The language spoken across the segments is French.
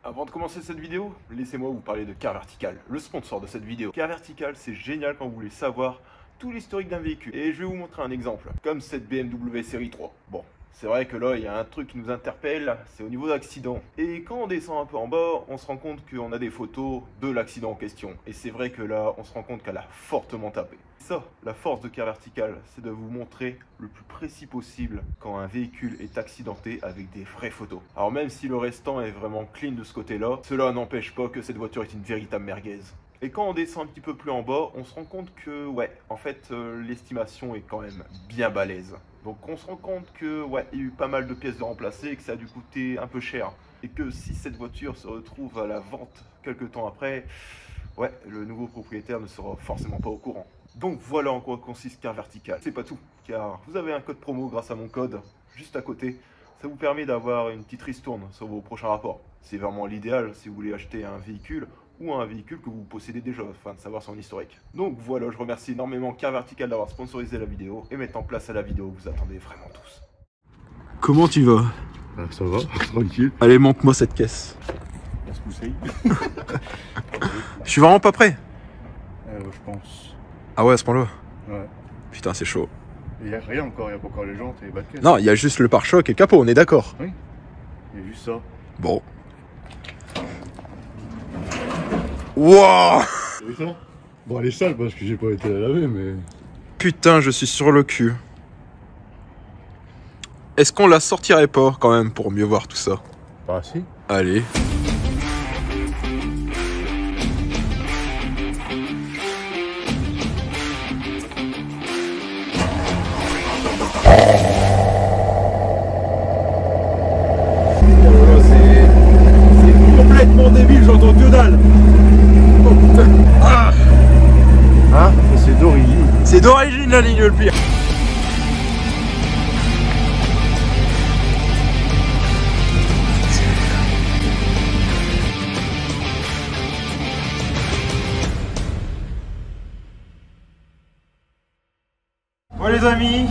Avant de commencer cette vidéo, laissez-moi vous parler de Car Vertical, le sponsor de cette vidéo. Car Vertical, c'est génial quand vous voulez savoir tout l'historique d'un véhicule. Et je vais vous montrer un exemple, comme cette BMW série 3. Bon, c'est vrai que là, il y a un truc qui nous interpelle, c'est au niveau d'accident. Et quand on descend un peu en bas, on se rend compte qu'on a des photos de l'accident en question. Et c'est vrai que là, on se rend compte qu'elle a fortement tapé. Ça, la force de Car Vertical, c'est de vous montrer le plus précis possible quand un véhicule est accidenté avec des vraies photos. Alors même si le restant est vraiment clean de ce côté-là, cela n'empêche pas que cette voiture est une véritable merguez. Et quand on descend un petit peu plus en bas, on se rend compte que, ouais, en fait, l'estimation est quand même bien balèze. Donc on se rend compte que, ouais, il y a eu pas mal de pièces de remplacer et que ça a dû coûter un peu cher. Et que si cette voiture se retrouve à la vente quelques temps après, ouais, le nouveau propriétaire ne sera forcément pas au courant. Donc voilà en quoi consiste Car Vertical. C'est pas tout, car vous avez un code promo grâce à mon code, juste à côté. Ça vous permet d'avoir une petite ristourne sur vos prochains rapports. C'est vraiment l'idéal si vous voulez acheter un véhicule ou un véhicule que vous possédez déjà, afin de savoir son historique. Donc voilà, je remercie énormément Car Vertical d'avoir sponsorisé la vidéo et mettre en place à la vidéo que vous attendez vraiment tous. Comment tu vas? Ça va, tranquille. Allez, montre-moi cette caisse. Est-ce que c'est Je suis vraiment pas prêt. Je pense. Ah ouais, à ce point-là? Ouais. Putain, c'est chaud. Il n'y a rien encore, il n'y a pas encore les jantes et les bas de caisse. Non, il y a juste le pare-choc et le capot, on est d'accord? Oui. Il y a juste ça. Bon. Wouah! T'as vu ça? Bon, elle est sale parce que j'ai pas été la laver, mais. Putain, je suis sur le cul. Est-ce qu'on la sortirait pas quand même pour mieux voir tout ça? Bah, si. Allez. C'est complètement débile, j'entends que dalle. Oh putain. Ah. Hein? C'est d'origine. C'est d'origine la ligne le pire. Bon les amis,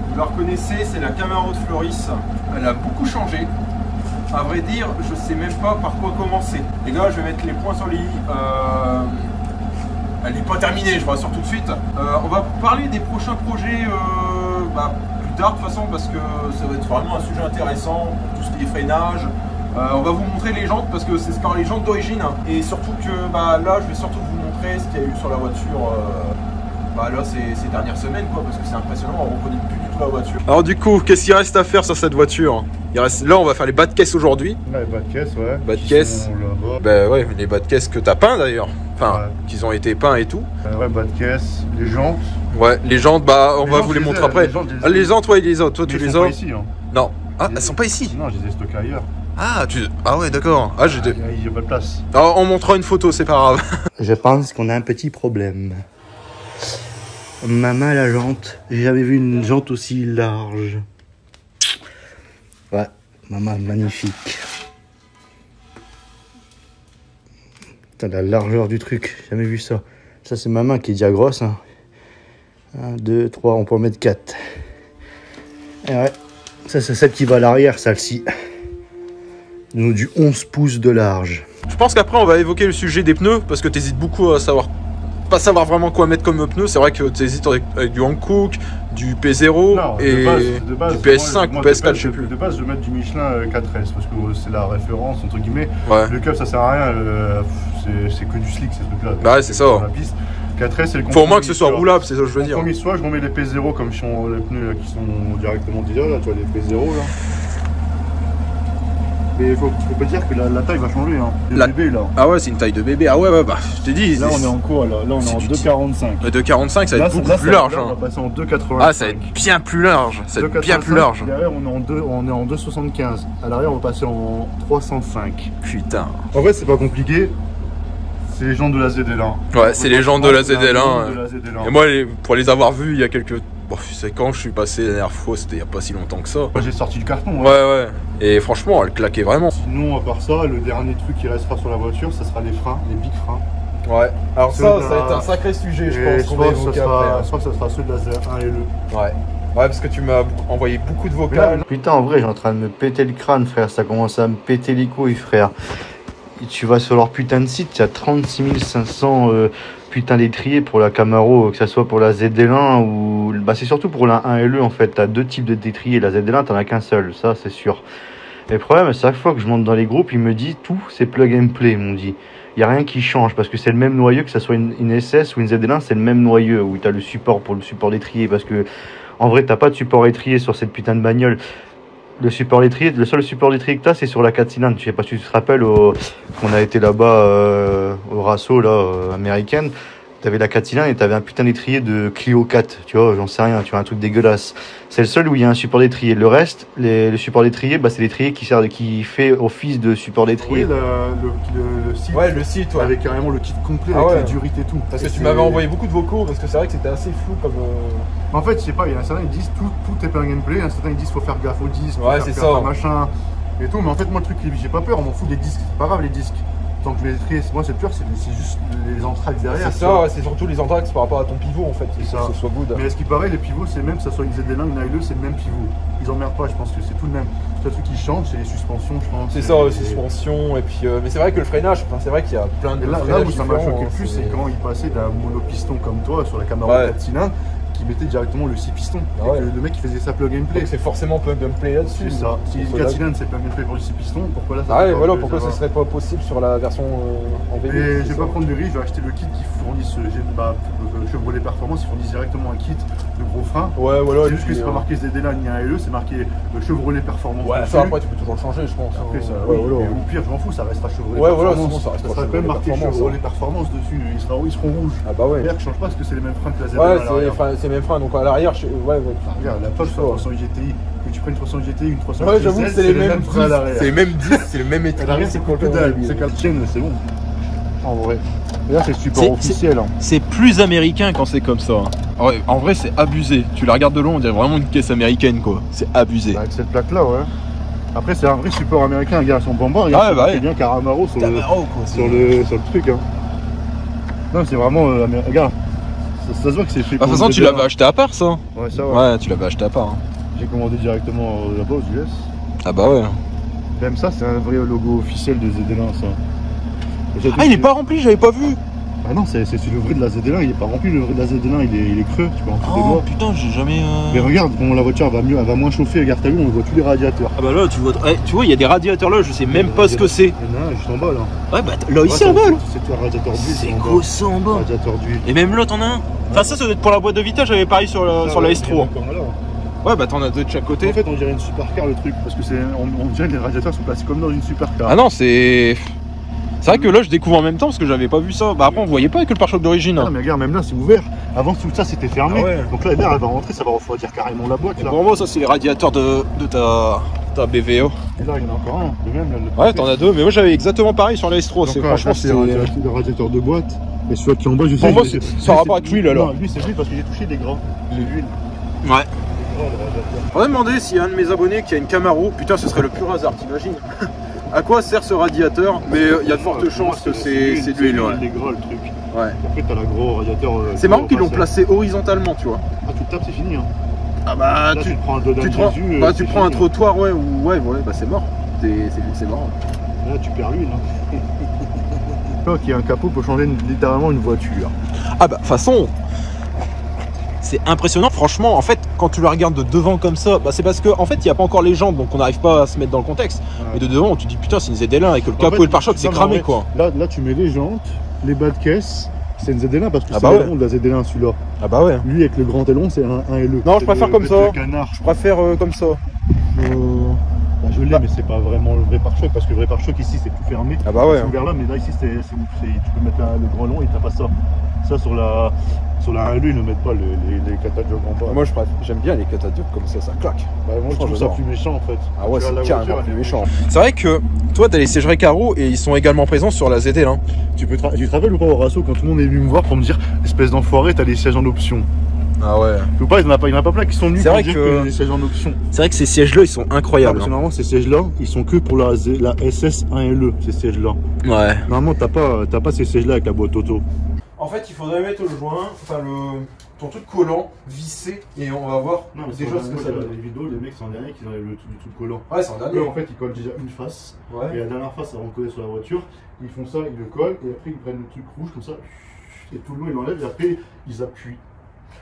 vous la reconnaissez, c'est la Camaro de Floris. Elle a beaucoup changé. À vrai dire, je sais même pas par quoi commencer. Les gars, je vais mettre les points sur les i. Elle n'est pas terminée, je vous rassure tout de suite. On va parler des prochains projets plus tard de toute façon, parce que ça va être vraiment un sujet intéressant, tout ce qui est freinage. On va vous montrer les jantes parce que c'est par les jantes d'origine. Et surtout que là, je vais surtout vous montrer ce qu'il y a eu sur la voiture. Là, ces dernières semaines, quoi, parce que c'est impressionnant, on ne reconnaît plus du tout la voiture. Alors du coup, qu'est-ce qu'il reste à faire sur cette voiture? Là, on va faire les bas de caisse aujourd'hui. Ouais, bas de caisse, ouais. Bas de caisse. Bah ouais, les bas de caisse que t'as peints d'ailleurs. Enfin, ouais. Qu'ils ont été peints et tout. Ouais, bas de caisse, les jantes. Ouais, les jantes, on va vous les montrer après. Les jantes, ouais, les autres. Toi, tu les as. Elles sont pas ici, hein. Non. Ah, elles sont pas ici? Non, je les ai stockées ailleurs. Ah ouais, d'accord. Ah, il n'y a pas de place. Alors, on montrera une photo, c'est pas grave. Je pense qu'on a un petit problème. Maman, la jante. J'ai jamais vu une jante aussi large. Ouais, maman, magnifique. Putain, la largeur du truc, j'ai jamais vu ça. Ça, c'est maman qui est déjà grosse. Hein. 1, 2, 3, on peut en mettre 4. Et ouais, ça, c'est celle qui va à l'arrière, celle-ci. Donc, du 11 pouces de large. Je pense qu'après, on va évoquer le sujet des pneus, parce que tu hésites beaucoup à pas savoir vraiment quoi mettre comme pneu. C'est vrai que tu hésites avec du Hankook, du P0 non, et de base, du PS5 ou PS4, je sais plus. De base, je vais mettre du Michelin 4S parce que c'est la référence, entre guillemets. Ouais. Le cup, ça sert à rien, c'est que du slick ces trucs-là. Bah, c'est ça. La piste. 4S, c'est le faut au moins que ce soit roulable, c'est ça que je veux dire. Soit je remets les P0 comme sont les pneus là, qui sont directement dealer, là, tu vois, les P0 là. Mais il faut pas dire que la taille va changer, hein. Bébé là. Ah ouais, c'est une taille de bébé. Ah ouais, je t'ai dit. Là, on est en quoi là? Là, on est en 2,45. 2,45, ça va être beaucoup plus large. On va passer en 2,85. Ah, ça va être bien plus large. Ça va être bien plus large. Derrière, on est en 2,75. À l'arrière, on va passer en 305. Putain. En vrai, c'est pas compliqué. C'est les jantes de la ZL1. Ouais, c'est les jantes de la ZL1. Et moi, pour les avoir vus il y a quelques. C'est quand je suis passé la dernière fois, c'était il n'y a pas si longtemps que ça. Moi j'ai sorti le carton. Ouais. Et franchement, elle claquait vraiment. Sinon, à part ça, le dernier truc qui restera sur la voiture, ça sera les freins, les big freins. Ouais. Alors ça va être un sacré sujet, je pense qu'on va évoquer après. Je crois que ça sera ceux de la ZL1 et le. Ouais. Ouais, parce que tu m'as envoyé beaucoup de vocales. Putain, en vrai, j'ai en train de me péter le crâne, frère. Ça commence à me péter les couilles, frère. tu vas sur leur putain de site, il y a 36 500 putain d'étriers pour la Camaro, que ça soit pour la ZL1 ou... Bah c'est surtout pour la 1LE en fait, t'as deux types d'étriers, la ZL1 t'en as qu'un seul, ça c'est sûr. Et le problème, c'est chaque fois que je monte dans les groupes, ils me disent tout c'est plug and play, ils m'ont dit. Il n'y a rien qui change parce que c'est le même noyau, que ça soit une SS ou une ZL1, c'est le même noyau où tu as le support pour le support d'étrier. Parce que en vrai, t'as pas de support étrier sur cette putain de bagnole. Le support d'étrier, le seul support d'étrier que tu as, c'est sur la 4 cylindres. Je sais pas si tu te rappelles, on a été là-bas au Rasso américaine. T'avais la 4 cylindres et t'avais un putain d'étrier de Clio 4, tu vois, j'en sais rien, tu vois, un truc dégueulasse. C'est le seul où il y a un support d'étrier. Le reste, le support d'étrier, bah, c'est l'étrier qui fait office de support d'étrier. Oui, le site. Ouais, le site, ouais. Avec carrément le kit complet, Ah avec ouais. les durites et tout. Parce que tu m'avais envoyé beaucoup de vocaux, parce que c'est vrai que c'était assez flou comme... En fait, je sais pas, il y en a certains qui disent tout est plug and play, il y en a certains qui disent faut faire gaffe aux disques, Ouais, faut c'est faire ça. gaffe à machin et tout. Mais en fait, moi, le truc, j'ai pas peur, on m'en fout des disques, c'est pas grave les disques. Tant que les étriers, moi, c'est peur, c'est juste les entrailles derrière. C'est ça, ouais, c'est surtout les entraxes par rapport à ton pivot en fait, C'est que ça. ce soit good. Mais à ce qui paraît, les pivots, c'est même, que ça soit une ZL1, une ALE, c'est le même pivot. Ils emmerdent pas, je pense que c'est tout le même. Le seul truc qui change, c'est les suspensions, je pense. C'est ça, suspension, et puis... mais c'est vrai que le freinage, c'est vrai qu'il y a plein de Et là freinages où ça m'a différents, choqué le plus, c'est quand il passait d'un monopiston comme toi sur la Camaro Ouais. 4 cylindres, qui mettait directement le 6 pistons. Ah Et ouais. que le mec il faisait ça plug and play. Donc c'est forcément plug and play là-dessus. C'est ça. Si Donc, 4 cylindres c'est plug and play pour le 6 pistons, pourquoi là ça Ah ouais, peut pas voilà, le pourquoi ça savoir. serait pas possible sur la version en VB. Et je vais pas prendre de risque, je vais acheter le kit qui fournissent Chevrolet Performance, ils fournissent directement un kit de gros freins. Ouais, voilà. C'est juste que c'est pas marqué ZL1 ni ALE, c'est marqué Chevrolet Performance. Ouais, dessus. ça après tu peux toujours le changer, je pense. Après, ça, ouais, oui, voilà. mais au pire, je m'en fous, ça restera Chevrolet Ouais, voilà, Performance. sinon ça restera sera quand même Chevrolet marqué Performance, Chevrolet Performance dessus, ils seront rouges. Ah bah ouais. D'ailleurs, je change pas parce que c'est les mêmes freins que la ZL1 Ouais, à l'arrière. c'est les mêmes freins, donc à l'arrière, ouais. Regarde, la Porsche 300 GTI, que tu prennes une 300 GTI, une 300 Ouais, j'avoue que c'est les mêmes freins à l'arrière. C'est les mêmes 10, c'est le même À état. l'arrière, c'est pour que dalle, c'est qu'à la tienne, c'est bon. En vrai. Et là, c'est le support officiel. Hein. C'est plus américain quand c'est comme ça. Ouais, en vrai, c'est abusé. Tu la regardes de loin, on dirait vraiment une caisse américaine, quoi. C'est abusé. Bah, avec cette plaque-là, ouais. Après, c'est un vrai support américain, regarde son bambin, Ah ouais, bah c'est ouais. bien Caramaro sur le Camaro, quoi. sur le truc. Hein. Non, c'est vraiment. Regarde, ça se voit que c'est fait. De toute façon, tu l'avais acheté à part, ça. Ouais, ça va. Ouais, tu l'avais acheté à part. Hein. J'ai commandé directement là-bas aux US. Ah bah ouais. Même ça, c'est un vrai logo officiel de ZL1, ça. Et surtout Ah, il est que- pas rempli, j'avais pas vu. Ah non, c'est le vrai de la ZL1, il est pas rempli. Le vrai de la ZL1, il est creux, tu peux en foutre des Oh doigts. putain, j'ai jamais. Mais regarde, comment la voiture elle va moins chauffer. Regarde, t'as vu, on voit tous les radiateurs. Ah bah là, tu vois, il y a des radiateurs là, je sais même pas ce que c'est. Il y en a un juste en bas là. Ouais, bah là, Ouais, ici en bas, là. C'est un radiateur d'huile. C'est en bas. gros ça en bas. Radiateur d'huile. Et même là, t'en as un. Enfin, ça doit être pour la boîte de vitesse, j'avais parié sur la S3. Ouais, bah t'en as deux de chaque côté. En fait, on dirait une supercar le truc, parce que on dirait que les radiateurs sont placés comme dans une supercar. Ah non, c'est. C'est vrai que là, je découvre en même temps parce que j'avais pas vu ça. Bah après, on voyait pas avec le pare-choc d'origine. Ah, mais regarde, même là c'est ouvert. Avant tout ça c'était fermé. Ah ouais. Donc là l'air elle va rentrer, ça va refroidir carrément la boîte là. Pour moi, ça, c'est les radiateurs de ta BVO. Et là il y en a encore un, le même là. le Ouais, t'en as deux, mais moi j'avais exactement pareil sur la S3. Donc, C'est là, franchement, c'est c'était. le radiateur de boîte. Et celui qui est en bas, je sais. Pour moi, je- c'est lui, en rapport avec l'huile, alors. Non, lui c'est l'huile parce que j'ai touché des gras. L'huile. Ouais. Les gras, le radiateur. On va demander s'il y a un de mes abonnés qui a une Camaro. Putain, ce serait le pur hasard, t'imagines? À quoi sert ce radiateur? Mais il y a de fortes chances que c'est de l'huile. Ouais. Les gras le truc. Ouais. Après t'as la gros radiateur. C'est marrant qu'ils l'ont passé. placé horizontalement, tu vois. Ah tu le tapes, c'est fini. Hein. Ah bah, Là, tu te prends un doigt tu prends, Jésus, bah, c'est tu prends un fini. trottoir, ouais, ou ouais, bah c'est mort. C'est mort. Là tu perds l'huile. Hein. Là qui a un capot peut changer littéralement une voiture. Ah bah, de toute façon, c'est impressionnant, franchement. En fait, quand tu la regardes de devant comme ça, bah, c'est parce qu'en fait, il n'y a pas encore les jambes, donc on n'arrive pas à se mettre dans le contexte. Ouais. Mais de devant, tu te dis putain, c'est une ZL1 et que le En capot fait, et le pare-choc, c'est non, mais cramé, en vrai, quoi. Là tu mets les jantes, les bas de caisse, c'est une ZL1 parce que Ah c'est bah le ouais. nom de la ZL1 celui-là. Ah bah ouais. Lui avec le grand aileron c'est un LE. Non, je C'est préfère le- comme le ça. canard. Je préfère comme ça. Bah, je l'ai mais c'est pas vraiment le vrai pare-choc parce que le vrai pare-choc ici c'est tout fermé. Ah bah ouais. C'est ouvert là mais là ici tu peux mettre le grand long et t'as pas ça. Ça sur la 1LE ils ne mettent pas les catadiopes en bas. Moi, j'aime bien les catadiopes comme ça claque. Bah, moi je trouve ça j'adore. plus méchant en fait. Ah ouais, Tu vois, la c'est carrément voiture, plus elle est méchant. C'est vrai que toi, t'as les sièges Recaro et ils sont également présents sur la ZL1. Tu te rappelles ou pas au Rasso quand tout le monde est venu me voir pour me dire espèce d'enfoiré t'as les sièges en option. Ah ouais. Ou pas, il n'y en a pas plein qui sont venus C'est pour vrai dire que- que les sièges en option. C'est vrai que ces sièges-là, ils sont Ah, incroyables. parce que normalement ces sièges là ils sont que pour la SS 1LE ces sièges là. Ouais. Normalement t'as pas ces sièges là avec la boîte auto. En fait, il faudrait mettre le joint, enfin ton truc collant, vissé, et on va voir Non, mais déjà ce que ça donne. Les vidéos, les mecs, c'est en dernier qui enlèvent le truc collant. Ouais, c'est en dernier. Eux, en fait, ils collent déjà une face. Ouais. Et la dernière face, avant de coller sur la voiture, ils font ça, ils le collent, et après, ils prennent le truc rouge comme ça, et tout le long, ils l'enlèvent, et après, ils appuient.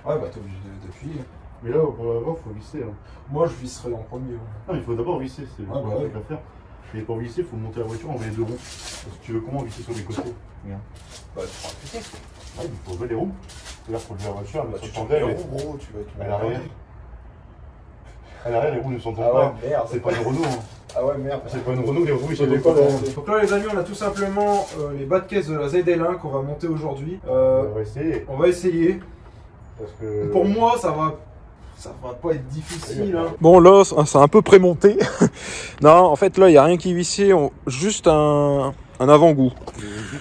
Ouais, bah t'es obligé d'appuyer. Mais là, pour l'avoir, il faut visser. Hein. Moi, je visserai en premier. Ah, il faut d'abord visser, c'est le Ah, bah, truc à faire. Et pour visser, il faut monter la voiture, enlever les deux roues. Parce que tu veux comment visser sur les côtés? Regarde. Bah, tu prends appliquer. Ouais, il faut lever les roues. C'est-à-dire qu'il faut lever la voiture, Bah, elle tu s'entend tournes les roues, gros, tu vas être. à l'arrière. À l'arrière, les roues ne s'entendent Ah ouais, pas. merde. C'est pas une Renault. Hein. Ah ouais, merde. C'est pas une Renault, les roues, ils Ça s'entendent dépend. pas. Donc là, les amis, on a tout simplement les bas de caisse de la ZL1 qu'on va monter aujourd'hui. On va essayer. On va essayer. Parce que... Pour moi, ça va pas être difficile. Hein. Bon, là, c'est un peu prémonté. Non, en fait, là, il n'y a rien qui est vissé. Juste un avant-goût.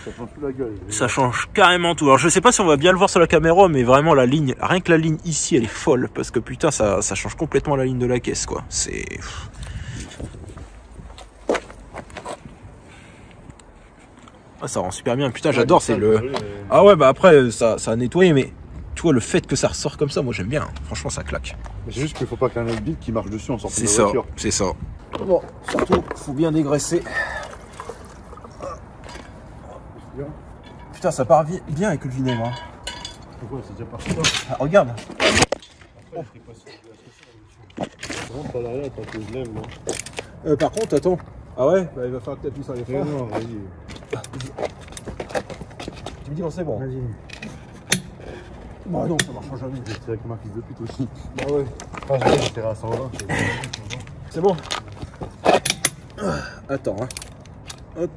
Ça change tout la gueule. Ça change carrément tout. Alors, je sais pas si on va bien le voir sur la caméra, mais vraiment, la ligne, rien que la ligne ici, elle est folle. Parce que putain, ça change complètement la ligne de la caisse, quoi. C'est... Ah, ça rend super bien. Putain, j'adore. C'est le... Ah ouais, bah après, ça a nettoyé, mais... Tu vois, le fait que ça ressort comme ça, moi j'aime bien. Franchement, ça claque. Mais c'est juste qu'il faut pas qu'il y ait un autre bide qui marche dessus en sortant de C'est la ça, voiture. c'est ça. Bon, surtout, faut bien dégraisser. Putain, ça part bien avec le vinaigre. Hein. Pourquoi c'est déjà parti là? Ah, regarde. Oh. Rentre par l'arrière quand je lève là. Par contre, attends. Ah ouais, bah, il va falloir que tu appuies sur les freins. Non, vas-y. Tu me dis quand c'est bon. Vas-y. Bah non, ça marchera jamais. C'est avec ma fille de pute aussi. Bah ouais. Ah, je vais j'étais à 120. C'est bon. Attends, hein. Hop.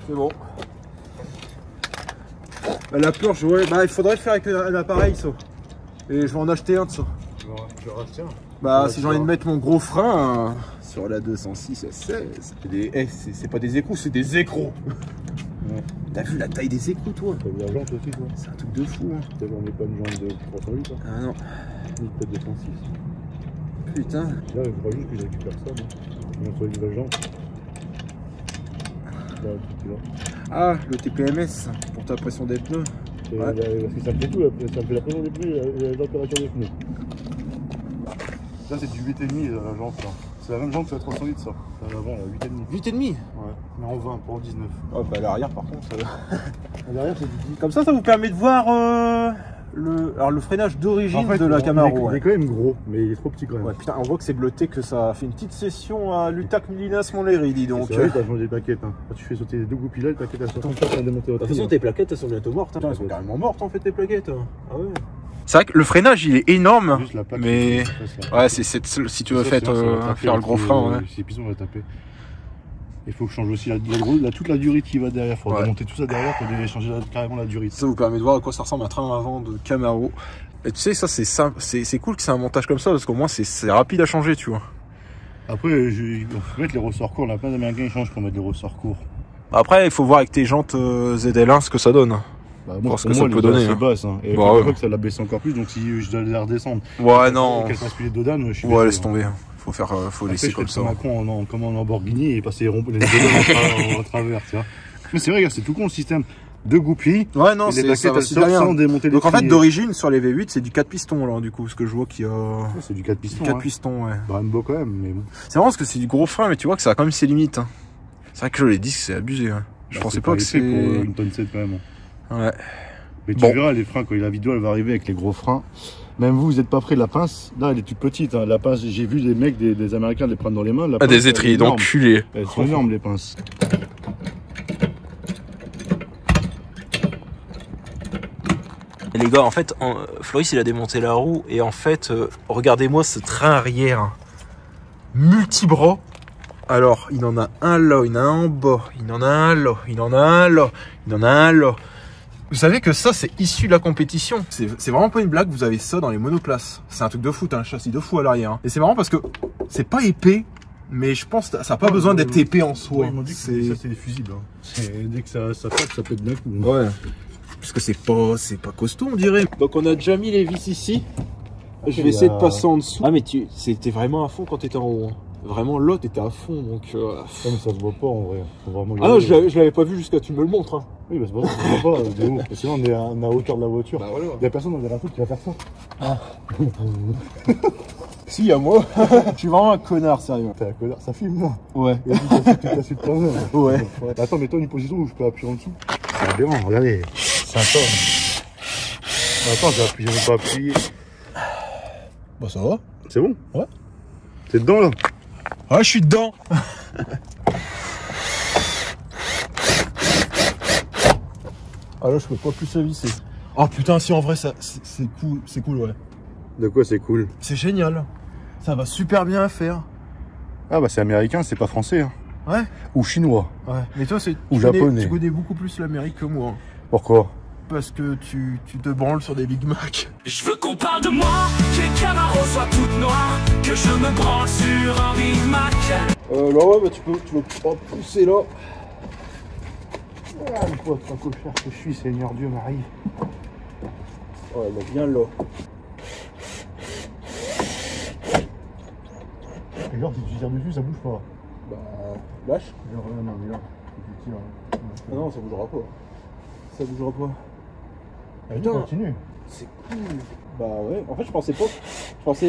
C'est bon. Bah, la planche, ouais, bah il faudrait le faire avec un appareil ça. Et je vais en acheter un de ça. Je vais racheter un. Bah si j'ai envie de mettre mon gros frein sur la 206 S16, c'est pas des écrous, c'est des écrous. Ouais. T'as vu la taille des écrous toi? T'as vu la jante aussi toi? C'est un truc de fou hein. T'as vu on n'est pas une jante de 308 hein? Ah non. Ni peut-être 206. Putain. Là je crois juste que je récupère ça moi. Je montre une nouvelle jante. Là, le truc là. Ah, le TPMS pour ta pression des pneus. Et Ouais. parce que ça me fait tout, ça me fait la pression des pneus et la température des pneus. Ça c'est du 8,5 la jante là. C'est la même jante que la 308 ça. C'est à l'avant là, 8,5. 8,5. Ouais, mais en 20, pas en 19. Oh bah l'arrière par contre. Derrière c'est du 10. Comme ça vous permet de voir le freinage d'origine de la Camaro. Il est quand même gros, mais il est trop petit quand même. Ouais, putain, on voit que c'est bleuté, que ça a fait une petite session à l'Utac Milinas Montlhéry, dis donc. C'est vrai, t'as changé les plaquettes. Hein. Quand tu fais sauter les deux goupilles là, les plaquettes elles sortent. T'as démonté De votre toute façon, tes plaquettes elles sont bientôt mortes. Elles sont carrément mortes en fait, tes plaquettes. Ah ouais. C'est vrai que le freinage il est énorme. Juste la plaque. Mais ouais, c'est si tu veux faire le gros frein. Ouais. Si les pistons vont taper. Il faut que je change aussi toute la durite qui va derrière. Il faut remonter tout ça derrière pour changer carrément la durite. Ça vous permet de voir à quoi ça ressemble un train avant de Camaro. Et tu sais, ça c'est cool que c'est un montage comme ça parce qu'au moins c'est rapide à changer, tu vois. Après, je vais mettre les ressorts courts. On a plein d'Américains qui changent pour mettre des ressorts courts. Après, il faut voir avec tes jantes ZL1 ce que ça donne. Bah, moi, ce que ça peut donner. C'est basse. Hein. Et bah, je ouais. crois que ça l'a baissé encore plus. Donc si je dois les redescendre. Ouais, non. Qu'elle fasse plus les dodanes, je suis. Ouais, laisse tomber. Faut laisser comme ça. Macron comme en Lamborghini et passer les dodanes en travers, tu vois. Mais c'est vrai, regarde, c'est tout con le système. Deux goupilles. Ouais, non, c'est ça. Sans démonter les donc en fait, piliers. d'origine, sur les V8, c'est du 4 pistons, là, du coup, ce que je vois qu'il y a. Ouais, c'est du 4 pistons. 4 pistons, ouais. Brembo quand même, mais bon. C'est marrant parce que c'est du gros frein, mais tu vois que ça a quand même ses limites. Hein. C'est vrai que les disques, c'est abusé. Hein. Je pensais pas que c'est. pour une tonne 7 quand même. Ouais. Mais tu verras les freins, quand la vidéo elle va arriver avec les gros freins. Même vous n'êtes pas près de la pince. Là, elle est toute petite. Hein. La pince, j'ai vu des mecs, des Américains les prendre dans les mains. La pince, des étriers d'enculés. Elles sont énormes, les pinces. Les gars, en fait, Floris il a démonté la roue et en fait, regardez-moi ce train arrière multibras. Alors, il en a un là, il en a un en bas, il en a un là, il en a un là, il en a un là. Vous savez que ça, c'est issu de la compétition. C'est vraiment pas une blague, vous avez ça dans les monoplaces. C'est un truc de foot, un châssis de fou à l'arrière. Hein. Et c'est marrant parce que c'est pas épais, mais je pense que ça n'a pas besoin d'être épais en soi. Ils m'ont dit que ça, c'est des fusibles. Hein. Dès que ça pète d'un coup. Ouais. Parce que c'est pas costaud, on dirait. Donc on a déjà mis les vis ici. Je vais essayer de passer en dessous. Ah mais c'était vraiment à fond quand t'étais en haut. Hein. Vraiment là t'étais à fond donc... Non mais ça se voit pas en vrai. Faut vraiment ah non je l'avais pas vu jusqu'à tu me le montres. Hein. Oui bah c'est pas ça, ça se voit pas de ouf. Sinon on est à la hauteur de la voiture. Bah voilà. Y'a personne dans les rafos qui va faire ça. Ah. Si y'a moi. Je suis vraiment un connard sérieux. T'es un connard, ça filme là. Ouais. Tu t'as su de toi-même. Ouais. Attends mets-toi une position où je peux appuyer en dessous. C'est aberrant, regardez. C'est un temps. Attends j'ai appuyé, j'ai pas appuyé. Bah ça va. C'est bon? Ouais. T'es dedans là? Ah je suis dedans. Ah là je peux pas plus la visser. Oh putain si en vrai ça c'est cool ouais. De quoi c'est cool? C'est génial. Ça va super bien à faire. Ah bah c'est américain, c'est pas français. Hein. Ouais. Ou chinois. Ouais. Mais toi ou japonais. Tu connais beaucoup plus l'Amérique que moi. Pourquoi? Parce que tu te branles sur des Big Mac. Je veux qu'on parle de moi, que les Camaro soient toutes noires, que je me branle sur un Big Mac. Là ouais bah tu vas pas pousser là. Ah le pauvre cochère que je suis, Seigneur Dieu Marie. Ouais bah bien là. Et genre si tu tires dessus ça bouge pas. Bah lâche. Genre non mais là, tu tires. Ah non ça bougera pas. Ça bougera pas. Ah, putain, continue. C'est cool. Bah ouais, en fait je pensais pas que ça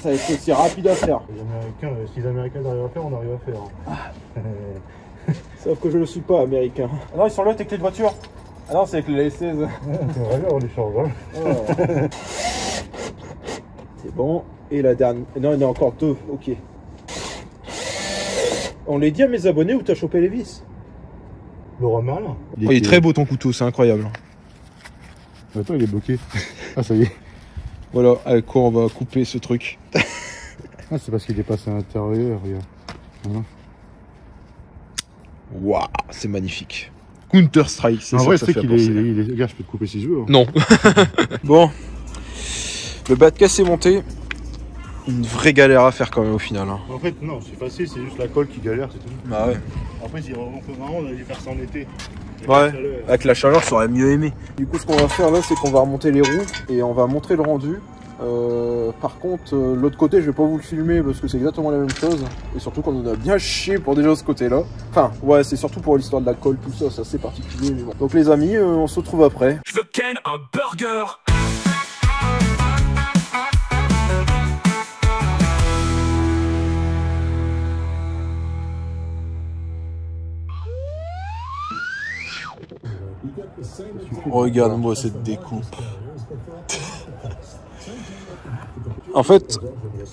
allait être aussi rapide à faire. Les Américains, si les Américains arrivent à faire, on arrive à faire. Ah. Sauf que je ne suis pas américain. Ah non, ils sont là tes clés de voiture. Ah non, c'est avec les S16. On les change. Hein. Oh. C'est bon. Et la dernière. Non, il y en a encore deux. Ok. On les dit à mes abonnés où t'as chopé les vis. Laura Merlin. Il est très beau ton couteau, c'est incroyable. Attends, il est bloqué. Ah, ça y est. Voilà, avec quoi on va couper ce truc. Ah, c'est parce qu'il est passé à l'intérieur, regarde. Voilà. Waouh, c'est magnifique. Counter Strike, c'est en ça vrai, que ça c'est fait qu'il est. Regarde, je peux te couper si je veux. Hein. Non. Bon. Le bas de caisse est monté. Une vraie galère à faire quand même au final. Hein. En fait, non, c'est facile, c'est juste la colle qui galère, c'est tout. Bah ouais. Après, si on peut vraiment, on a dû faire ça en été. Ouais, avec la chaleur, ça aurait mieux aimé. Du coup, ce qu'on va faire là, c'est qu'on va remonter les roues et on va montrer le rendu. Par contre, l'autre côté, je vais pas vous le filmer parce que c'est exactement la même chose. Et surtout qu'on en a bien chié pour déjà ce côté-là. Enfin, ouais, c'est surtout pour l'histoire de la colle, tout ça, c'est assez particulier. Mais bon. Donc les amis, on se retrouve après. Je veux ken un burger. Regarde-moi cette découpe. En fait,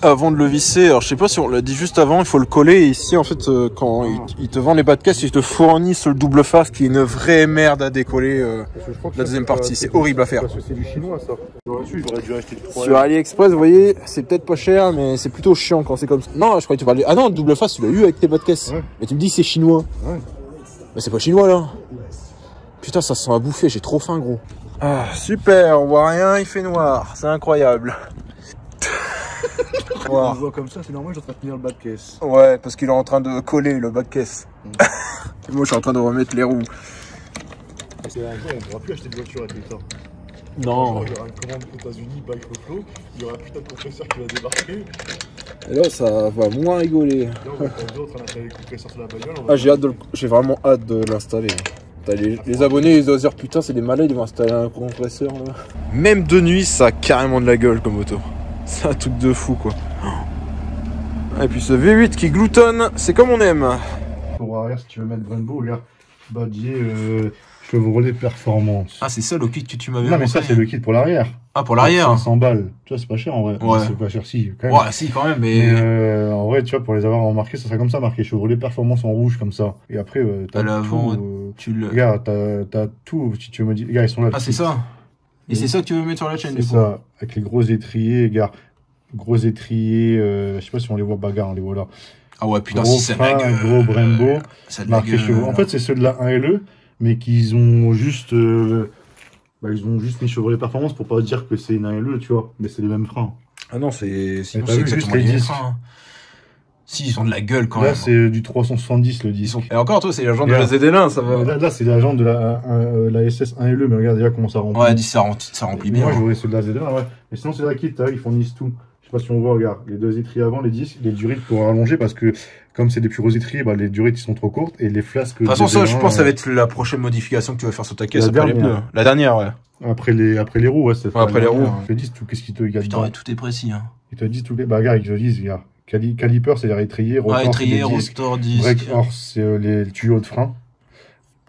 avant de le visser, alors je sais pas si on l'a dit juste avant, il faut le coller. Et ici, en fait, quand ils te vendent les bas de caisse, ils te fournissent le double face qui est une vraie merde à décoller. La deuxième partie, c'est horrible à faire. Parce que c'est du chinois, ça. J'aurais dû acheter le 3. Sur AliExpress, vous voyez, c'est peut-être pas cher, mais c'est plutôt chiant quand c'est comme ça. Non, je croyais que tu parlais. Ah non, le double face, tu l'as eu avec tes bas de caisse. Ouais. Mais tu me dis c'est chinois. Ouais. Mais c'est pas chinois là. Putain, ça sent à bouffer, j'ai trop faim, gros. Ah, super, on voit rien, il fait noir. C'est incroyable. On voit comme ça, c'est normal, je suis en train de tenir le bas de caisse. Ouais, parce qu'il est en train de coller le bas de caisse. Et moi, je suis en train de remettre les roues. C'est un jour, on ne pourra plus acheter de voiture avec ça. Non. Il y aura une commande aux États-Unis, bike flow, il y aura un putain de compresseur qui va débarquer. Et là, ça va moins rigoler. Là, on va être en train d'installer le compresseur sur la bagnole. J'ai vraiment hâte de l'installer. Les abonnés, ils osent dire putain, c'est des malades, ils vont installer un compresseur là. Même de nuit, ça a carrément de la gueule comme auto. C'est un truc de fou quoi. Et puis ce V8 qui gloutonne, c'est comme on aime. Pour arrière, si tu veux mettre Brembo, regarde, badier Chevrolet Performance. Ah, c'est ça le kit que tu m'avais Non, mais ça, c'est le kit pour l'arrière. Ah, pour l'arrière 500 balles. Tu vois, c'est pas cher en vrai. Ouais. C'est pas cher, si, quand même. Ouais, si, quand même, mais. En vrai, tu vois, pour les avoir remarqués, ça serait comme ça, marqué Chevrolet Performance en rouge, comme ça. Et après, t'as à l'avant, tout. tu le. Regarde, t'as tout. Si tu me dis. Regarde, ils sont là. Ah, c'est ça. Et c'est ça que tu veux mettre sur la chaîne, c'est ça. Avec les gros étriers, regarde. Gros étriers, je sais pas si on les voit bagarre, on les voit là. Ah ouais, putain, gros si c'est frein, gros Brembo, marqué Chevrolet. En fait, c'est ceux de la 1LE, mais qu'ils ont juste. Ils ont juste mis Chevrolet Performance pour pas dire que c'est une 1LE, tu vois. Mais c'est les mêmes freins. Ah non, c'est. Sinon, c'est exactement les mêmes freins. Si, ils ont de la gueule quand Là, même. c'est du 370 le disque. Et encore, toi, c'est la jante de la Regarde. ZL1, ça va. Là, c'est la jante de la SS1LE, mais regarde déjà comment ça remplit. Ouais, ça remplit bien. Moi, je voudrais ceux de la Z1, ouais. Mais sinon, c'est la kit, ils fournissent tout. Je sais pas si on voit, regarde, les deux étriers avant, les disques, les durites pour rallonger, parce que comme c'est des plus gros étriers, bah, les durites ils sont trop courtes, et les flasques. De toute façon, ça, je pense que ça va être la prochaine modification que tu vas faire sur ta caisse La après les pneus. dernière. La dernière, ouais. Après les roues, ouais, c'est Ouais, après les roues. Ils te disent tout, qu'est-ce qu'ils te gardent. Putain, ouais, tout est précis, hein. Ils te disent tout les. Bah, regarde, ils te disent, regarde. Caliper, c'est-à-dire étrier, rotor, Ouais, étrier, c'est des disques. rotor, disque. Break horse, c'est les tuyaux de frein.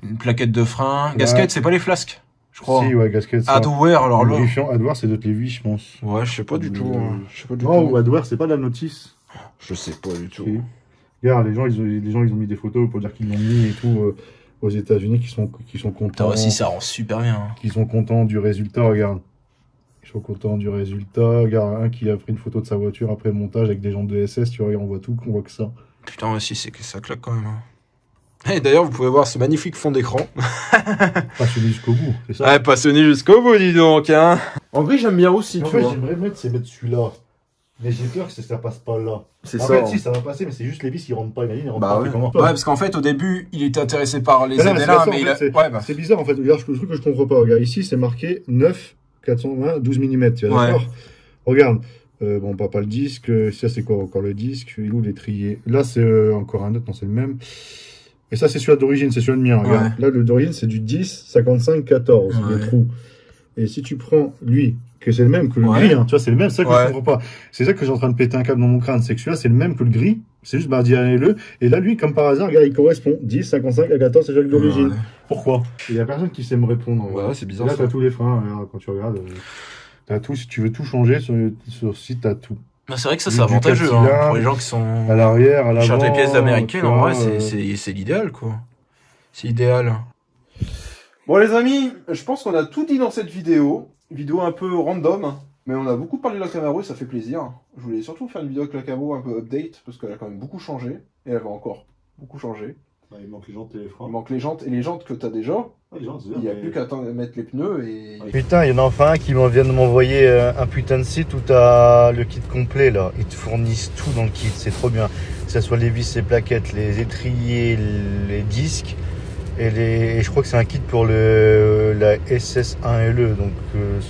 Une plaquette de frein. Gasket, c'est pas les flasques, je crois. Si, ouais, gasket. Adware, alors là. Adware, c'est d'autres les 8, je pense. Ouais, je sais pas du tout. Je sais pas du Non, tout. ou Adware, c'est pas de la notice. Je sais pas du tout. Si. Regarde, les gens, ils ont mis des photos pour dire qu'ils l'ont mis et tout aux États-Unis, qui sont Putain, contents. aussi, ça rend super bien. Hein. Qui sont contents du résultat, regarde. Ils sont contents du résultat. Regarde, un qui a pris une photo de sa voiture après le montage avec des jantes de SS, tu vois, on voit tout, on voit que ça. Putain, aussi, c'est que ça claque quand même. Hein. Et d'ailleurs, vous pouvez voir ce magnifique fond d'écran. Passionné jusqu'au bout, c'est ça. Ouais, passionné jusqu'au bout, dis donc, hein. En vrai, j'aime bien aussi, En tu fait, vois. j'aimerais mettre celui-là. Mais j'ai peur que ça passe pas là. C'est En ça. fait, si, ça va passer, mais c'est juste les vis qui rentrent pas. Imagine, ils rentrent Bah pas. ouais. Comment Ouais, parce qu'en fait, au début, il était intéressé par les Mais non, mais ZL1, c'est mais il ça, a... en fait, Ouais, bah... c'est bizarre en fait. Regarde, le truc que je comprends pas. Regarde, ici, c'est marqué 9, 420, 12 mm. Tu vois, Ouais. d'accord. Regarde. Bon, pas le disque. Ça, c'est quoi encore le disque? Il est où l'étrier? Là, c'est encore un autre. Non, c'est le même. Et ça, c'est celui d'origine. C'est celui de mien. Regarde. Là, le d'origine, c'est du 10, 55, 14. Ouais. Les trous. Et si tu prends lui, que c'est le même que le Ouais. gris, hein, tu vois, c'est le même, c'est ça que Ouais. je comprends pas. C'est ça que j'ai en train de péter un câble dans mon crâne, c'est que celui-là, c'est le même que le gris, c'est juste le et là, lui, comme par hasard, regarde, il correspond 10, 55 à 14, c'est celui d'origine. Ouais. Pourquoi? Il y a personne qui sait me répondre. en vrai. Ouais, c'est bizarre, Là, ça. t'as tous les freins, regarde, quand tu regardes, t'as tout, si tu veux tout changer sur ce site, t'as tout. Bah, c'est vrai que ça, Du c'est avantageux, hein, castillard, pour les gens qui sont... À l'arrière, à l'avant. Cherche des pièces américaines, tu en vois, vrai, c'est l'idéal, quoi. C'est idéal. Bon les amis, je pense qu'on a tout dit dans cette vidéo. Vidéo un peu random, mais on a beaucoup parlé de la Camaro et ça fait plaisir. Je voulais surtout faire une vidéo avec la Camaro un peu update, parce qu'elle a quand même beaucoup changé, et elle va encore beaucoup changer. Bah, il manque les jantes et les freins. Il manque les jantes, et les jantes que t'as déjà, Ouais, les jantes, c'est il n'y a bien, plus qu'à mettre les pneus et... Putain, il y en a enfin un qui vient de m'envoyer un putain de site où t'as le kit complet là. Ils te fournissent tout dans le kit, c'est trop bien. Que ce soit les vis, les plaquettes, les étriers, les disques. Et je crois que c'est un kit pour la SS1LE, donc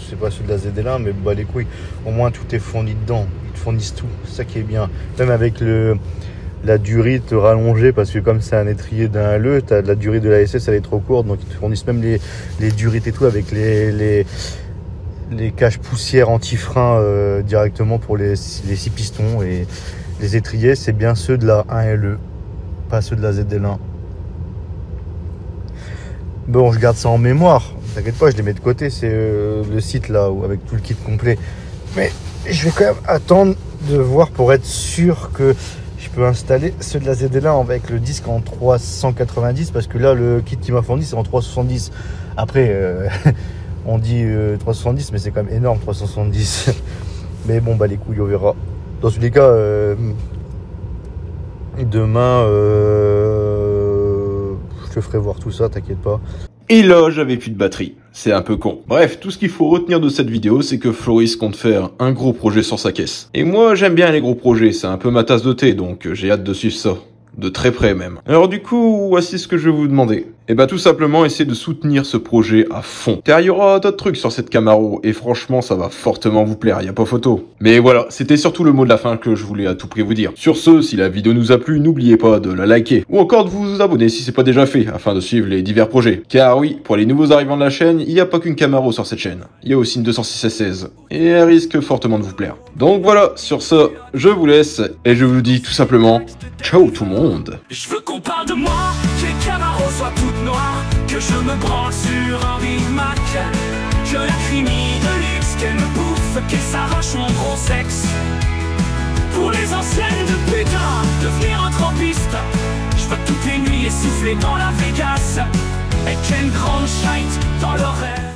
c'est pas celui de la ZL1, mais bah les couilles, au moins tout est fourni dedans, ils te fournissent tout, c'est ça qui est bien. Même avec la durite rallongée, parce que comme c'est un étrier d'un LE, t'as la durite de la SS elle est trop courte, donc ils te fournissent même les durites et tout avec les caches poussières anti-frein directement pour les 6 pistons, et les étriers c'est bien ceux de la 1LE, pas ceux de la ZL1. Bon, je garde ça en mémoire, t'inquiète pas, je les mets de côté, c'est le site là, avec tout le kit complet. Mais je vais quand même attendre de voir pour être sûr que je peux installer ceux de la ZL1 avec le disque en 390, parce que là, le kit qui m'a fourni, c'est en 370. Après, on dit 370, mais c'est quand même énorme, 370. Mais bon, bah les couilles, on verra. Dans tous les cas, demain... je te ferai voir tout ça, t'inquiète pas. Et là, j'avais plus de batterie. C'est un peu con. Bref, tout ce qu'il faut retenir de cette vidéo, c'est que Floris compte faire un gros projet sur sa caisse. Et moi, j'aime bien les gros projets, c'est un peu ma tasse de thé, donc j'ai hâte de suivre ça. De très près même. Alors du coup, voici ce que je vais vous demander. Et bah tout simplement, essayez de soutenir ce projet à fond. Car il y aura d'autres trucs sur cette Camaro, et franchement, ça va fortement vous plaire, y a pas photo. Mais voilà, c'était surtout le mot de la fin que je voulais à tout prix vous dire. Sur ce, si la vidéo nous a plu, n'oubliez pas de la liker, ou encore de vous abonner si c'est pas déjà fait, afin de suivre les divers projets. Car oui, pour les nouveaux arrivants de la chaîne, il n'y a pas qu'une Camaro sur cette chaîne. Il y a aussi une 206 16, et elle risque fortement de vous plaire. Donc voilà, sur ce, je vous laisse, et je vous dis tout simplement, ciao tout le monde. Je veux qu'on parle de moi, que les Camaro soient toutes noires, que je me branle sur un Big Mac, que la crimi de luxe, qu'elle me bouffe, qu'elle s'arrache mon gros sexe. Pour les anciennes de putain, devenir un trampiste, je veux toutes les nuits essouffler dans la Vegas, et qu'elle grande shite dans l'oreille.